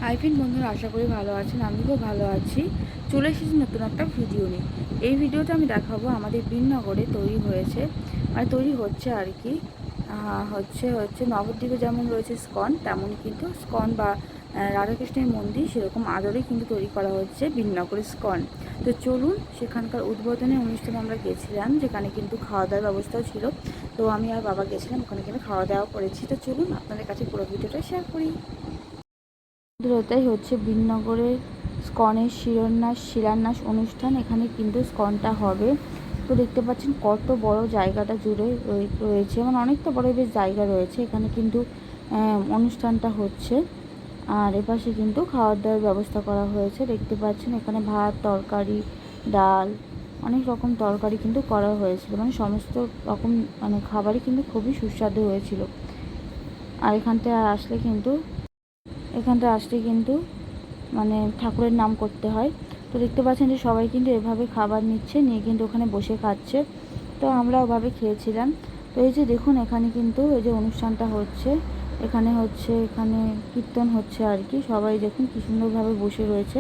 Hyphen বন্ধুরা, আশা করি ভালো আছেন। আমি খুব ভালো আছি। চলে এসেছি নতুন একটা ভিডিও নিয়ে। এই ভিডিওটা আমি দেখাবো আমাদের বীরনগরে তৈরি হয়েছে, মানে তৈরি হচ্ছে আর কি। হচ্ছে হচ্ছে নবদ্বীপে যেমন রয়েছে স্কন, তেমনই কিন্তু স্কন বা রাধাকৃষ্ণের মন্দির সেরকম আদরেই কিন্তু তৈরি করা হচ্ছে বীরনগরের স্কন। তো চলুন, সেখানকার উদ্বোধনী অনুষ্ঠানে আমরা গেছিলাম, যেখানে কিন্তু খাওয়া দাওয়ার ব্যবস্থাও ছিল। তো আমি আর বাবা গেছিলাম, ওখানে কিন্তু খাওয়া দাওয়া করেছি। তো চলুন আপনাদের কাছে পুরো ভিডিওটা শেয়ার করি। এটাই হচ্ছে বীরনগরের স্কনের শিলান্যাস অনুষ্ঠান। এখানে কিন্তু স্কনটা হবে। তো দেখতে পাচ্ছেন কত বড় জায়গাটা জুড়ে রয়েছে, মানে অনেকটা বড় বেশ জায়গা রয়েছে। এখানে কিন্তু অনুষ্ঠানটা হচ্ছে। আর এপাশে কিন্তু খাওয়ার দাওয়ার ব্যবস্থা করা হয়েছে। দেখতে পাচ্ছেন এখানে ভাত, তরকারি, ডাল, অনেক রকম তরকারি কিন্তু করা হয়েছিল, মানে সমস্ত রকম মানে খাবারই কিন্তু খুবই সুস্বাদু হয়েছিল। আর এখানটা আসলে কিন্তু মানে ঠাকুরের নাম করতে হয়। তো দেখতে পাচ্ছেন যে সবাই কিন্তু এভাবে খাবার নিচ্ছে, নিয়ে কিন্তু ওখানে বসে খাচ্ছে। তো আমরা ওভাবে খেয়েছিলাম। তো এই যে দেখুন, এখানে কিন্তু এই যে অনুষ্ঠানটা হচ্ছে, এখানে কীর্তন হচ্ছে আর কি। সবাই দেখুন কী সুন্দরভাবে বসে রয়েছে।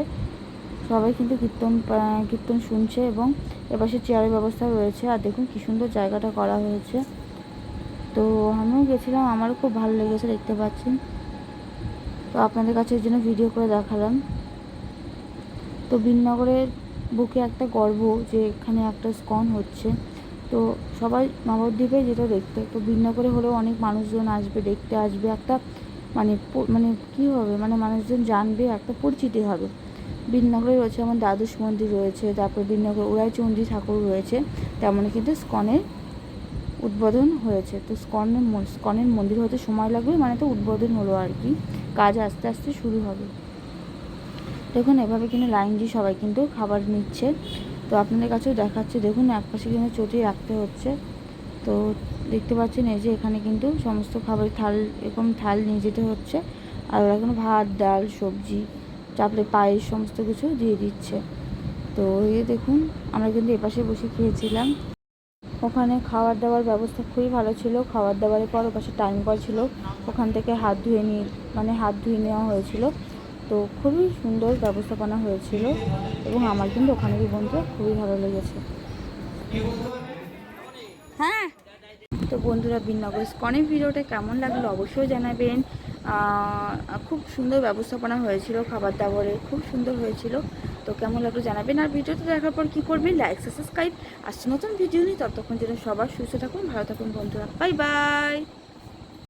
সবাই কিন্তু কীর্তন শুনছে, এবং এপাশে চেয়ারের ব্যবস্থা রয়েছে। আর দেখুন কী সুন্দর জায়গাটা করা হয়েছে। তো আমিও গেছিলাম, আমারও খুব ভালো লেগেছে, দেখতে পাচ্ছেন। তো আপনাদের কাছে এর জন্য ভিডিও করে দেখালাম। তো বীরনগরের বুকে একটা গর্ব যে এখানে একটা স্কন হচ্ছে। তো সবাই নবদ্বীপে যেটা দেখতে, তো বীরনগরে হলেও অনেক মানুষজন আসবে, দেখতে আসবে। একটা মানে মানে কী হবে, মানে মানুষজন জানবে, একটা পরিচিতি হবে। বীরনগরে রয়েছে যেমন দ্বাদশ মন্দির রয়েছে, তারপর বীরনগর উড়াইচণ্ডী ঠাকুর রয়েছে, তেমনই কিন্তু স্কনের উদ্বোধন হয়েছে। তো স্কনের মন্দির হতে সময় লাগবে, মানে তো উদ্বোধন হলো আর কি। কাজ আস্তে আস্তে শুরু হবে। দেখুন এভাবে কিন্তু লাইন দিয়ে সবাই কিন্তু খাবার নিচ্ছে। তো আপনাদের কাছেও দেখাচ্ছে, দেখুন একপাশে কিন্তু চটিয়ে রাখতে হচ্ছে। তো দেখতে পাচ্ছেন এই যে এখানে কিন্তু সমস্ত খাবারের থাল, এরকম থাল নিয়ে যেতে হচ্ছে। আর ওরা কিন্তু ভাত, ডাল, সবজি, চাপলে পায়েস সমস্ত কিছু দিয়ে দিচ্ছে। তো এই দেখুন, আমরা কিন্তু এপাশে বসে খেয়েছিলাম। ওখানে খাবার দাবার ব্যবস্থা খুবই ভালো ছিল। খাবার দাবারের পর ওপাশে টাইম কল ছিল, ওখান থেকে হাত ধুয়ে নেওয়া হয়েছিল। তো খুবই সুন্দর ব্যবস্থাপনা হয়েছিল, এবং আমার কিন্তু ওখানে গিয়ে বন্ধুরা খুবই ভালো লেগেছে। হ্যাঁ, তো বন্ধুরা, বীরনগর স্কনের ভিডিওটা কেমন লাগলো অবশ্যই জানাবেন। খুব সুন্দর ব্যবস্থাপনা হয়েছিল, খাবার দাবারের খুব সুন্দর হয়েছিল। তো কেমন লাগলো জানাবেন। আর ভিডিওটা দেখার পর কী করবেন, লাইক, সাবস্ক্রাইব। আসছে নতুন ভিডিও নিয়ে, ততক্ষণ যেন সবার সুস্থ থাকুন, ভালো থাকুন বন্ধুরা। Bye bye.